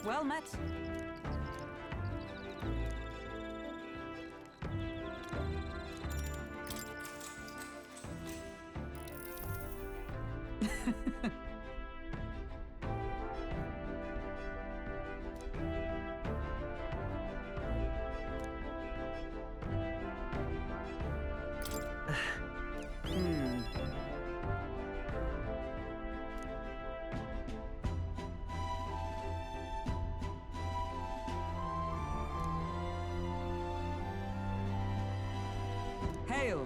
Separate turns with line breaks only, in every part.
Well met. Hail!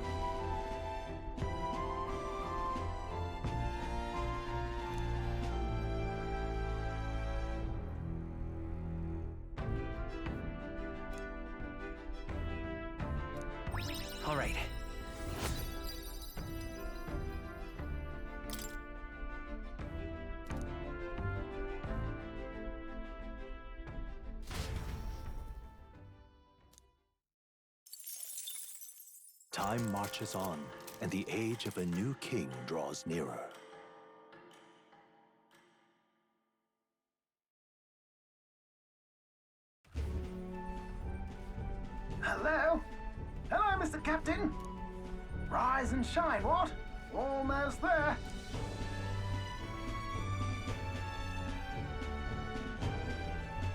All right.
Time marches on, and the age of a new king draws nearer.
Hello? Hello, Mr. Captain. Rise and shine, what? Almost there.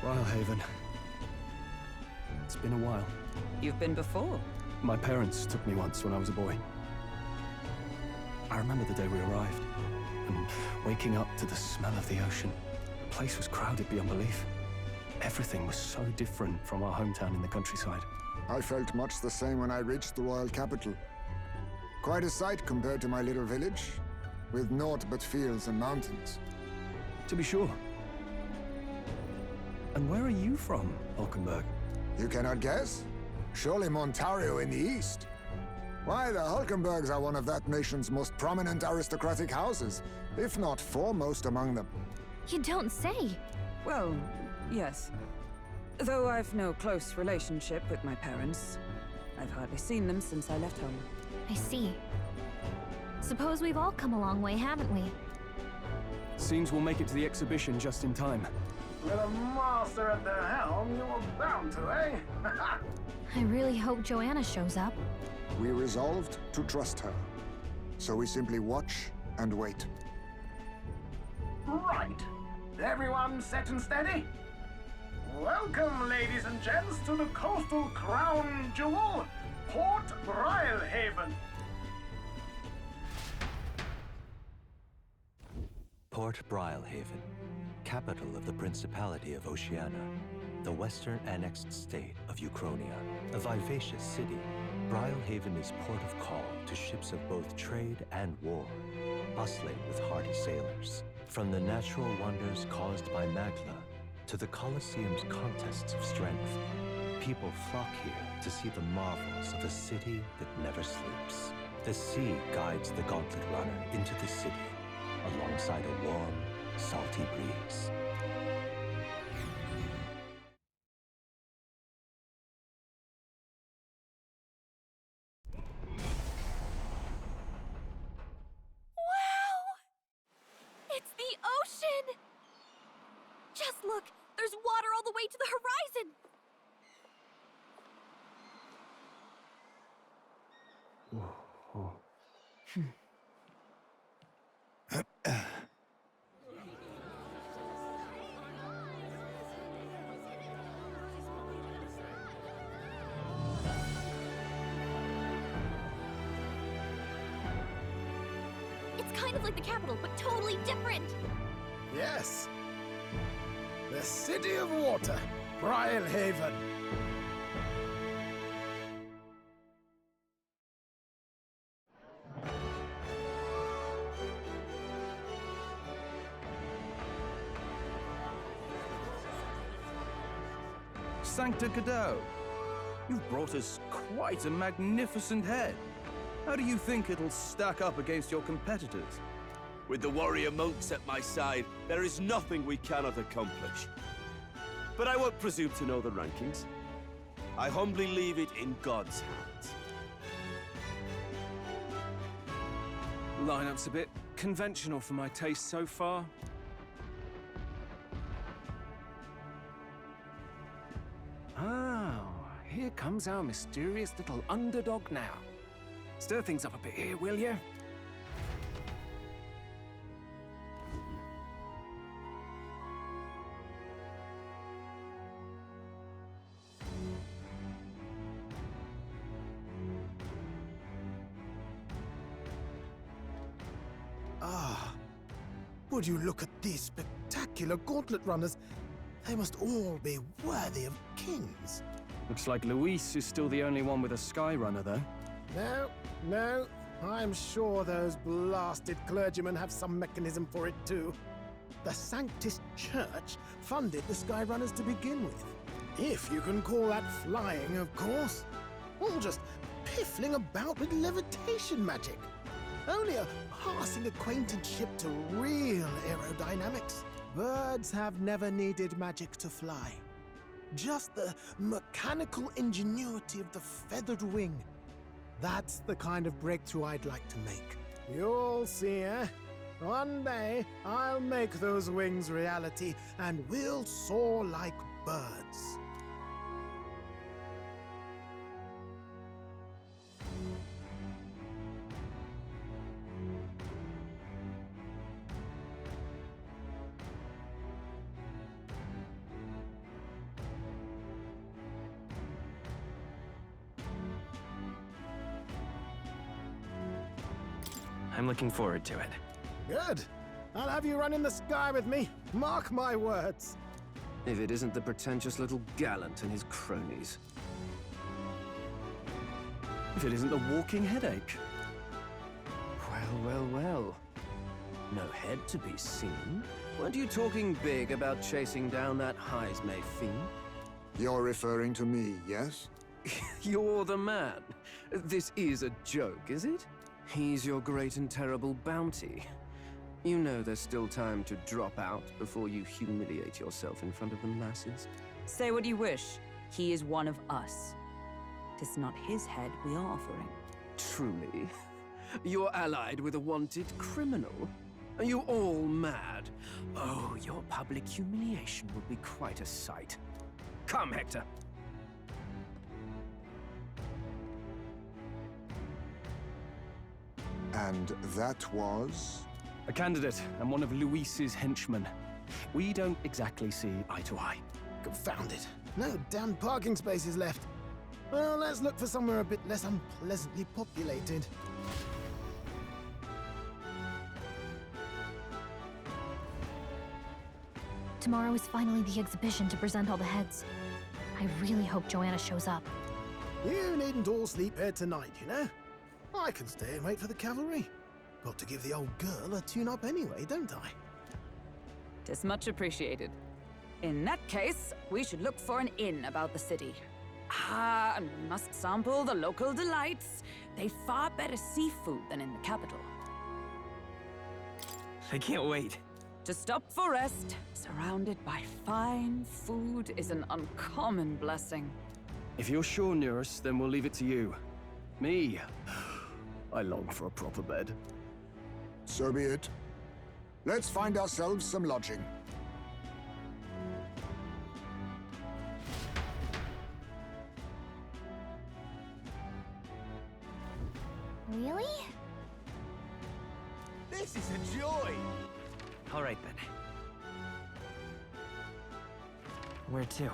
Rhylehaven. It's been a while.
You've been before.
My parents took me once when I was a boy. I remember the day we arrived, and waking up to the smell of the ocean. The place was crowded beyond belief. Everything was so different from our hometown in the countryside.
I felt much the same when I reached the royal capital. Quite a sight compared to my little village, with naught but fields and mountains.
To be sure. And where are you from, Hulkenberg?
You cannot guess? Surely Montario in the east. Why, the Hulkenbergs are one of that nation's most prominent aristocratic houses, if not foremost among them.
You don't say.
Well, yes. Though I've no close relationship with my parents. I've hardly seen them since I left home.
I see. Suppose we've all come a long way, haven't we?
Seems we'll make it to the exhibition just in time.
With a master at the helm, you were bound to, eh?
I really hope Joanna shows up.
We resolved to trust her. So we simply watch and wait.
Right. Everyone set and steady? Welcome, ladies and gents, to the coastal crown jewel, Port Rhylehaven.
Port Rhylehaven, capital of the Principality of Oceania, the western annexed state of Uchronia. A vivacious city, Rhylehaven is port of call to ships of both trade and war, bustling with hardy sailors. From the natural wonders caused by Magla to the Colosseum's contests of strength, people flock here to see the marvels of a city that never sleeps. The sea guides the gauntlet runner into the city, alongside a warm, salty breeze.
It's the ocean! Just look! There's water all the way to the horizon! It's kind of like the capital, but totally different!
Yes. The City of Water, Rhylehaven.
Sancta Cadeau, you've brought us quite a magnificent head. How do you think it'll stack up against your competitors?
With the warrior monks at my side, there is nothing we cannot accomplish. But I won't presume to know the rankings. I humbly leave it in God's hands.
Lineup's a bit conventional for my taste so far.
here comes our mysterious little underdog now. Stir things up a bit here, will you?
Ah, would you look at these spectacular gauntlet runners? They must all be worthy of kings.
Looks like Luis is still the only one with a sky runner, though.
No, I'm sure those blasted clergymen have some mechanism for it too. The Sanctus Church funded the Skyrunners to begin with. If you can call that flying, of course. All just piffling about with levitation magic. Only a passing acquaintanceship to real aerodynamics. Birds have never needed magic to fly. Just the mechanical ingenuity of the feathered wing. That's the kind of breakthrough I'd like to make. You'll see, eh? One day, I'll make those wings reality, and we'll soar like birds.
I'm looking forward to it.
Good. I'll have you run in the sky with me. Mark my words.
If it isn't the pretentious little gallant and his cronies.
If it isn't the walking headache.
Well. No head to be seen. Weren't you talking big about chasing down that Heismay fiend?
You're referring to me, yes?
You're the man. This is a joke, is it? He's your great and terrible bounty. You know there's still time to drop out before you humiliate yourself in front of the masses.
Say what you wish. He is one of us. 'Tis not his head we are offering.
Truly? You're allied with a wanted criminal? Are you all mad? Oh, your public humiliation will be quite a sight. Come, Hector.
And that was?
A candidate and one of Luis's henchmen. We don't exactly see eye to eye.
Confound it. No damn parking spaces left. Well, let's look for somewhere a bit less unpleasantly populated.
Tomorrow is finally the exhibition to present all the heads. I really hope Joanna shows up.
You needn't all sleep here tonight, you know? I can stay and wait for the cavalry. Got to give the old girl a tune-up anyway, don't I?
'Tis much appreciated. In that case, we should look for an inn about the city. And we must sample the local delights. They've far better seafood than in the capital.
I can't wait.
To stop for rest, surrounded by fine food, is an uncommon blessing.
If you're sure, Nearest, then we'll leave it to you. Me, I long for a proper bed.
So be it. Let's find ourselves some lodging.
Really?
This is a joy!
All right, then. Where to?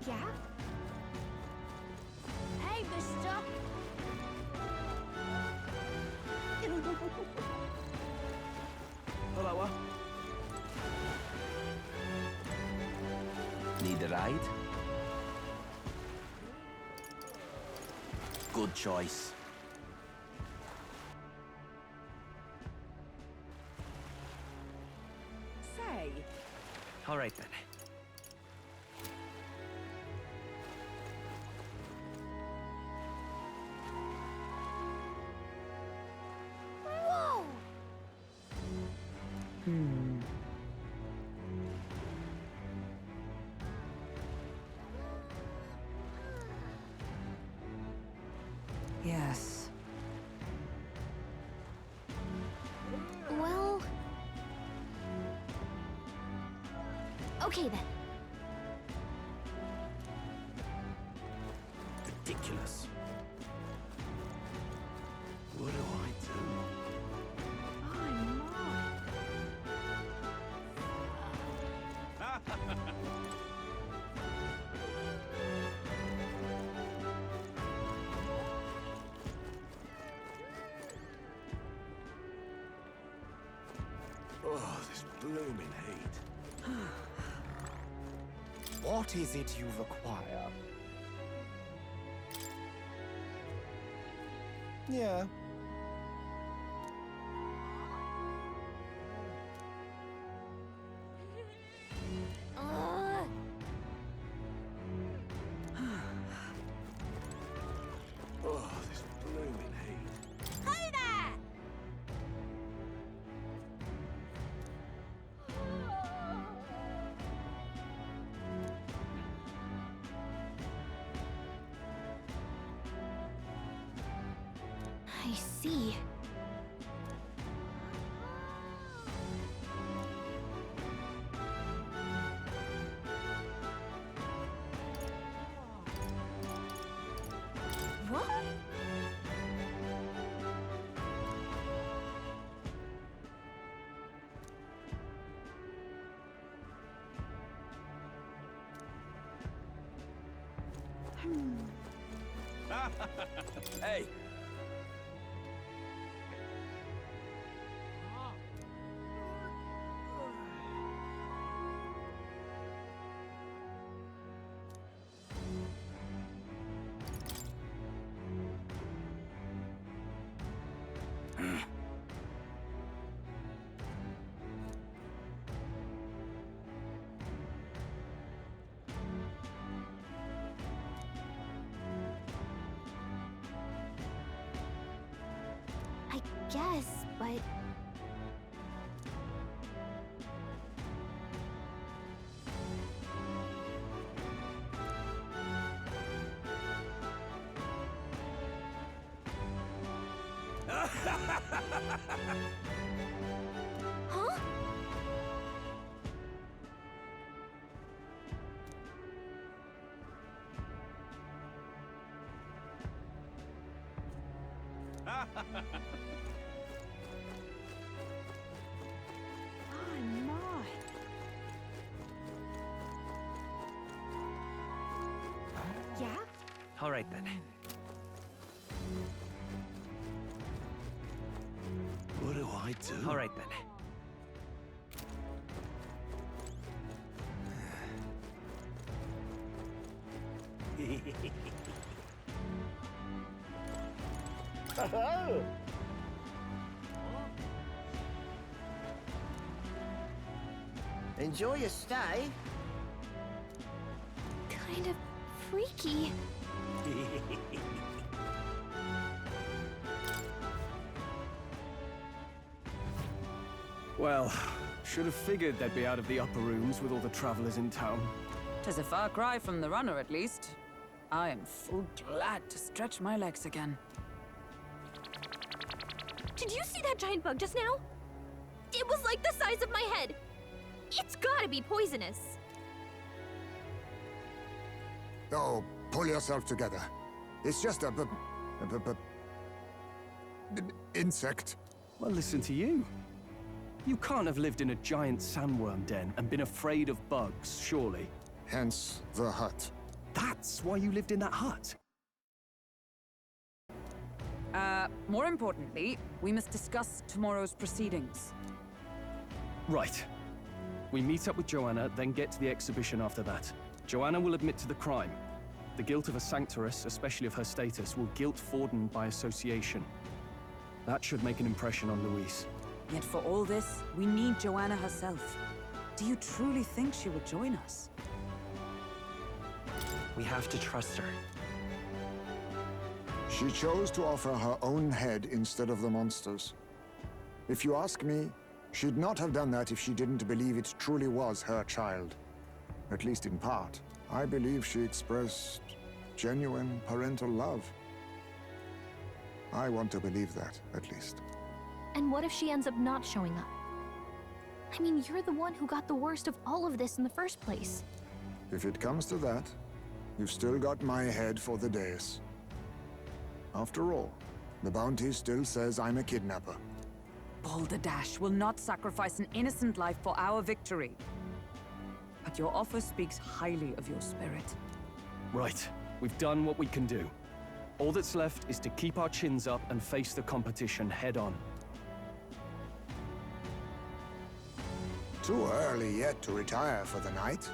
Yeah? Hey, mister!
Hello,
Need a ride? Good choice.
Say,
All right then.
Whoa!
yes.
Well... Okay then.
Ridiculous. What do I do?
I'm not.
Oh, this blooming heat.
What is it you require? Yeah.
Ugh.
Oh, this blooming heat.
Hey there! I see. What?
Hey!
I guess, but... Huh?
I'm not.
Yeah?
All right then.
What do I do?
All right then.
Enjoy your stay.
Kind of freaky.
Well, should have figured they'd be out of the upper rooms with all the travelers in town.
'Tis a far cry from the runner, at least. I am full glad to stretch my legs again.
Did you see that giant bug just now? It was like the size of my head. It's gotta be poisonous.
Oh, pull yourself together. It's just a insect.
Well, listen to you. You can't have lived in a giant sandworm den and been afraid of bugs, surely.
Hence the hut.
That's why you lived in that hut?
More importantly, we must discuss tomorrow's proceedings.
Right. We meet up with Joanna, then get to the exhibition after that. Joanna will admit to the crime. The guilt of a sanctoress, especially of her status, will guilt Forden by association. That should make an impression on Louise.
Yet for all this, we need Joanna herself. Do you truly think she would join us?
We have to trust her.
She chose to offer her own head instead of the monster's. If you ask me, she'd not have done that if she didn't believe it truly was her child. At least in part. I believe she expressed genuine parental love. I want to believe that, at least.
And what if she ends up not showing up? I mean, you're the one who got the worst of all of this in the first place.
If it comes to that, you've still got my head for the dais. After all, the bounty still says I'm a kidnapper.
Balderdash will not sacrifice an innocent life for our victory. But your offer speaks highly of your spirit.
Right. We've done what we can do. All that's left is to keep our chins up and face the competition head-on.
Too early yet to retire for the night.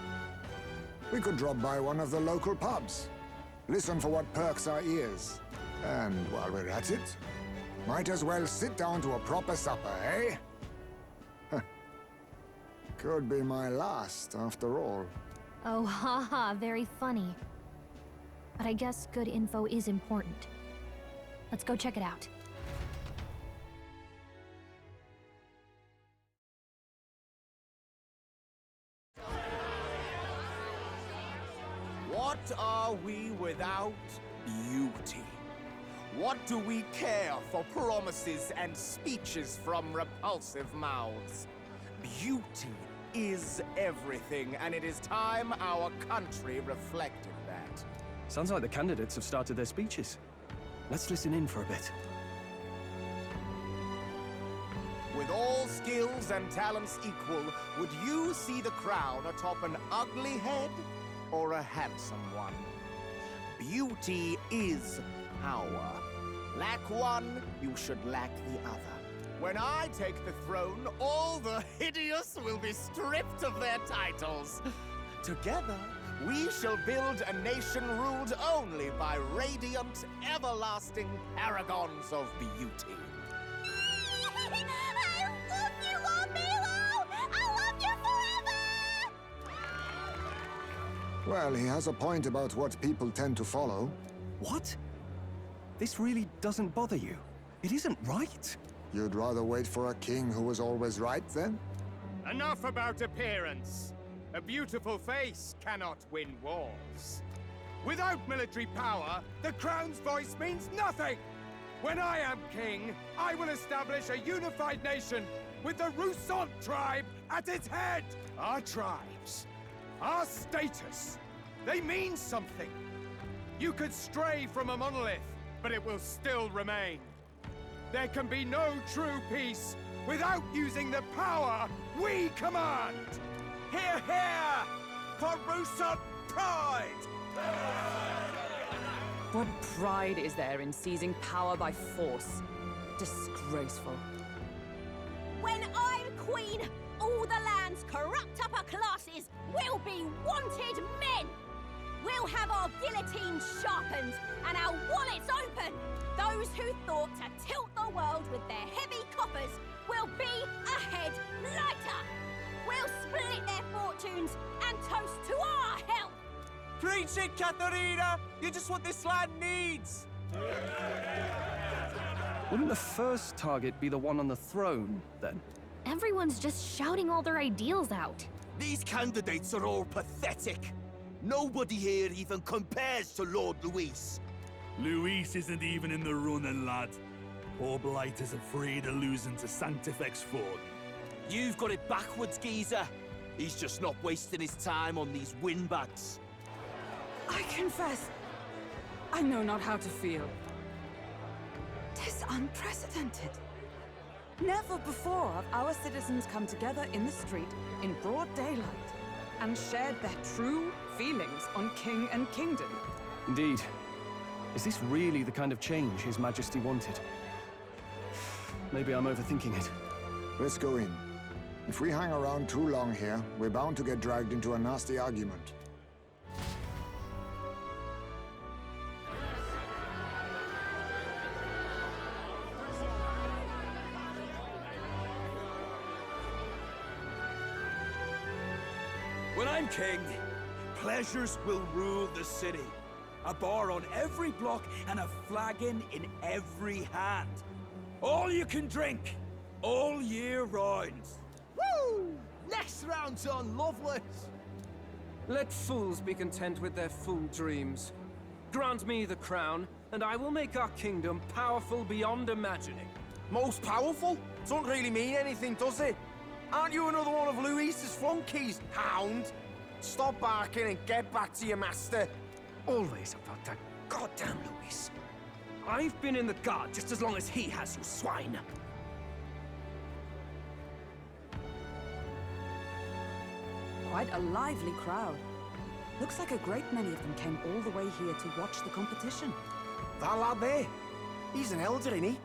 We could drop by one of the local pubs. Listen for what perks our ears. And while we're at it, might as well sit down to a proper supper, eh? Could be my last, after all.
Oh, haha, very funny. But I guess good info is important. Let's go check it out.
What are we without? Beauty. What do we care for promises and speeches from repulsive mouths? Beauty is everything, and it is time our country reflected that.
Sounds like the candidates have started their speeches. Let's listen in for a bit.
With all skills and talents equal, would you see the crown atop an ugly head or a handsome one? Beauty is power. Lack one, you should lack the other. When I take the throne, all the hideous will be stripped of their titles. Together, we shall build a nation ruled only by radiant, everlasting paragons of beauty.
I love you, Lord Milo! I love you forever!
Well, he has a point about what people tend to follow.
What? This really doesn't bother you? It isn't right.
You'd rather wait for a king who was always right, then?
Enough about appearance. A beautiful face cannot win wars. Without military power, the crown's voice means nothing! When I am king, I will establish a unified nation with the Roussant tribe at its head! Our tribes, our status, they mean something. You could stray from a monolith, but it will still remain. There can be no true peace without using the power we command!
Hear, hear! For Roussant pride!
What pride is there in seizing power by force? Disgraceful.
When I'm queen, all the land's corrupt upper classes will be wanted men! We'll have our guillotines sharpened and our wallets open! Those who thought to tilt the world with their heavy coppers will be a head lighter! We'll split their fortunes and toast to our health!
Preach it, Katharina! You're just what this land needs!
Wouldn't the first target be the one on the throne, then?
Everyone's just shouting all their ideals out.
These candidates are all pathetic. Nobody here even compares to Lord Luis.
Luis isn't even in the running, lad. Poor Blight is afraid of losing to Sanctifex Ford.
You've got it backwards, geezer. He's just not wasting his time on these windbags.
I confess, I know not how to feel. 'Tis unprecedented. Never before have our citizens come together in the street in broad daylight and shared their true feelings on king and kingdom.
Indeed. Is this really the kind of change His Majesty wanted? Maybe I'm overthinking it.
Let's go in. If we hang around too long here, we're bound to get dragged into a nasty argument.
When I'm king, pleasures will rule the city. A bar on every block and a flagon in every hand. All you can drink, all year round.
Woo! Next round's on Lovelace.
Let fools be content with their fool dreams. Grant me the crown, and I will make our kingdom powerful beyond imagining.
Most powerful? Doesn't really mean anything, does it? Aren't you another one of Louise's flunkies, hound? Stop barking and get back to your master.
Always about that goddamn Luis. I've been in the guard just as long as he has, you swine.
Quite a lively crowd. Looks like a great many of them came all the way here to watch the competition.
That lad there, he's an elder, isn't he?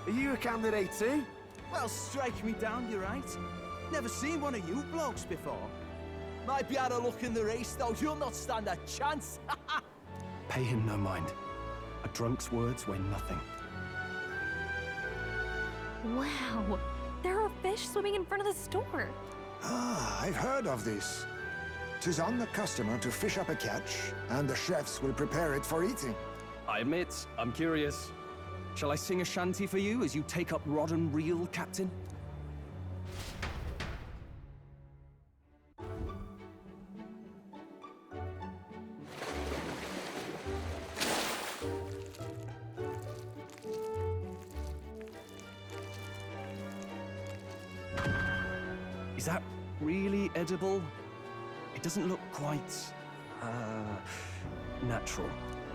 Are you a candidate too?
Well, strike me down, you're right. Never seen one of you blokes before. Might be had a look in the race, though. You'll not stand a chance.
Pay him no mind. A drunk's words weigh nothing.
Wow, there are fish swimming in front of the store.
Ah, I've heard of this. 'Tis on the customer to fish up a catch, and the chefs will prepare it for eating.
I admit, I'm curious. Shall I sing a shanty for you as you take up rod and reel, Captain? Is that really edible? It doesn't look quite, natural.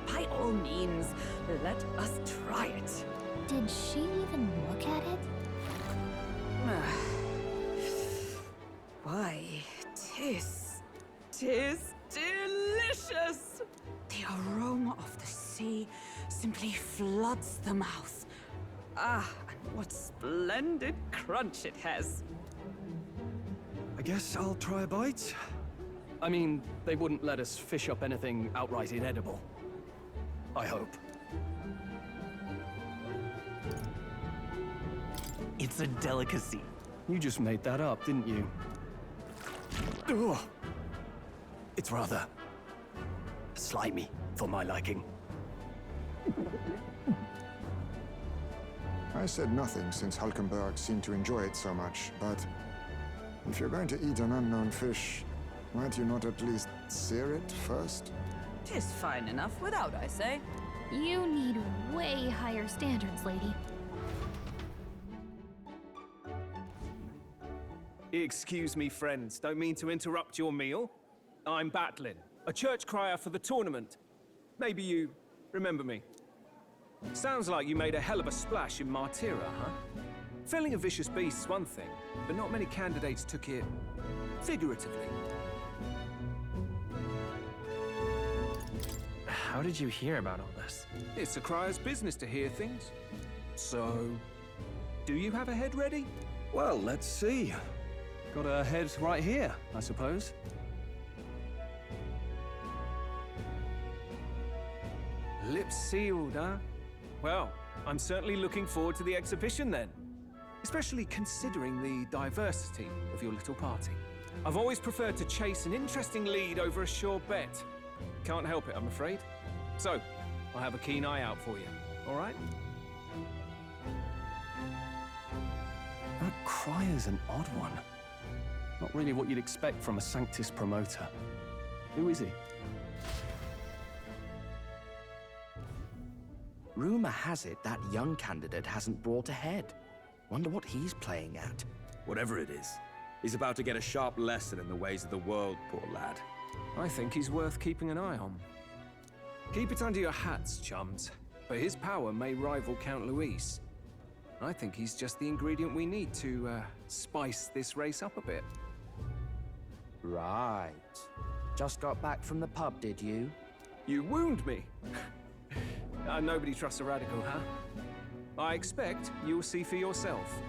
By all means, let us try it.
Did she even look at it?
Why, tis delicious! The aroma of the sea simply floods the mouth. Ah, and what splendid crunch it has.
I guess I'll try a bite. I mean, they wouldn't let us fish up anything outright inedible. I hope.
It's a delicacy.
You just made that up, didn't you? Ugh. It's rather slimy for my liking.
I said nothing since Hulkenberg seemed to enjoy it so much, but if you're going to eat an unknown fish, might you not at least sear it first?
'Tis fine enough without, I say.
You need way higher standards, lady.
Excuse me, friends. Don't mean to interrupt your meal. I'm Batlin, a church crier for the tournament. Maybe you remember me. Sounds like you made a hell of a splash in Martyra, huh? Felling a vicious beast's one thing, but not many candidates took it figuratively.
How did you hear about all this?
It's a crier's business to hear things. So, do you have a head ready?
Well, let's see. Got a head right here, I suppose.
Lips sealed, huh? Well, I'm certainly looking forward to the exhibition then. Especially considering the diversity of your little party. I've always preferred to chase an interesting lead over a sure bet. Can't help it, I'm afraid. So, I'll have a keen eye out for you, all right?
That crier's an odd one. Not really what you'd expect from a Sanctus promoter. Who is he?
Rumor has it that young candidate hasn't brought ahead. Wonder what he's playing at.
Whatever it is, he's about to get a sharp lesson in the ways of the world, poor lad.
I think he's worth keeping an eye on. Keep it under your hats, chums, but his power may rival Count Luis. I think he's just the ingredient we need to, spice this race up a bit.
Right. Just got back from the pub, did you?
You wound me. Nobody trusts a radical, huh? I expect you'll see for yourself.